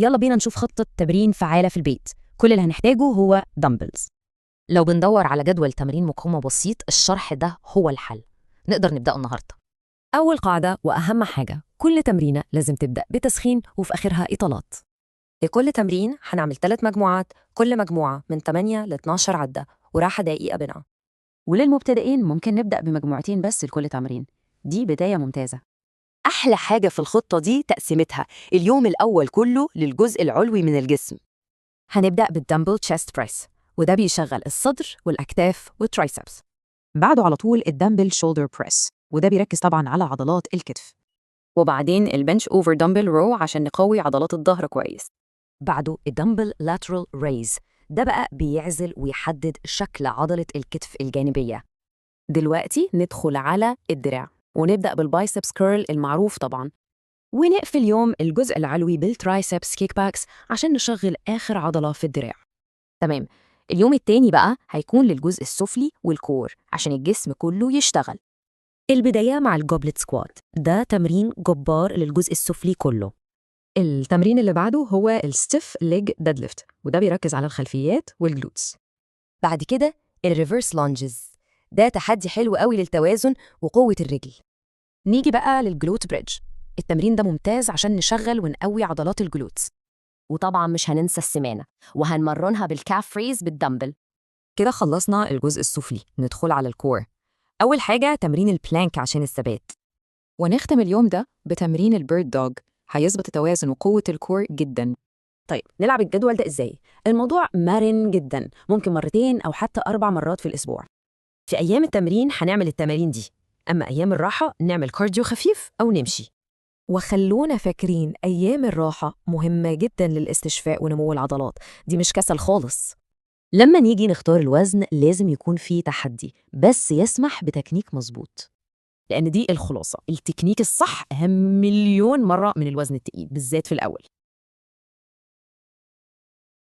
يلا بينا نشوف خطة تمرين فعالة في البيت. كل اللي هنحتاجه هو دمبلز. لو بندور على جدول تمرين مقاومة بسيط، الشرح ده هو الحل. نقدر نبدأ النهاردة. أول قاعدة وأهم حاجة، كل تمرينة لازم تبدأ بتسخين وفي آخرها إطالات. لكل تمرين هنعمل 3 مجموعات، كل مجموعة من 8 ل 12 عدة وراحة دقيقة بينها. وللمبتدئين ممكن نبدأ بمجموعتين بس لكل تمرين، دي بداية ممتازة. أحلى حاجة في الخطة دي تقسيمتها، اليوم الأول كله للجزء العلوي من الجسم. هنبدأ بالدمبل تشيست بريس، وده بيشغل الصدر والأكتاف والترايسبس. بعده على طول الدمبل شولدر بريس، وده بيركز طبعاً على عضلات الكتف. وبعدين البنش أوفر دمبل رو عشان نقوي عضلات الظهر كويس. بعده الدمبل لاترال ريز، ده بقى بيعزل ويحدد شكل عضلة الكتف الجانبية. دلوقتي ندخل على الدراع، ونبدأ بالبايسبس كيرل المعروف طبعاً. ونقفل يوم الجزء العلوي بالترايسبس كيك باكس عشان نشغل آخر عضلة في الدراع. تمام. اليوم التاني بقى هيكون للجزء السفلي والكور عشان الجسم كله يشتغل. البداية مع الجوبلت سكوات، ده تمرين جبار للجزء السفلي كله. التمرين اللي بعده هو الستيف ليج ديدليفت، وده بيركز على الخلفيات والجلوتس. بعد كده الريفرس لانجز، ده تحدي حلو قوي للتوازن وقوة الرجل. نيجي بقى للجلوت بريدج، التمرين ده ممتاز عشان نشغل ونقوي عضلات الجلوتس. وطبعا مش هننسى السمانة، وهنمرنها بالكاف فريز بالدمبل. كده خلصنا الجزء السفلي، ندخل على الكور. أول حاجة تمرين البلانك عشان الثبات. ونختم اليوم ده بتمرين البيرد دوج، هيظبط التوازن وقوة الكور جداً. طيب نلعب الجدول ده إزاي؟ الموضوع مرن جدا، ممكن مرتين أو حتى 4 مرات في الأسبوع. في أيام التمرين هنعمل التمارين دي، أما أيام الراحة نعمل كارديو خفيف أو نمشي. وخلونا فاكرين أيام الراحة مهمة جدا للاستشفاء ونمو العضلات، دي مش كسل خالص. لما نيجي نختار الوزن لازم يكون فيه تحدي، بس يسمح بتكنيك مظبوط. لأن دي الخلاصة، التكنيك الصح أهم مليون مرة من الوزن التقيل، بالذات في الأول.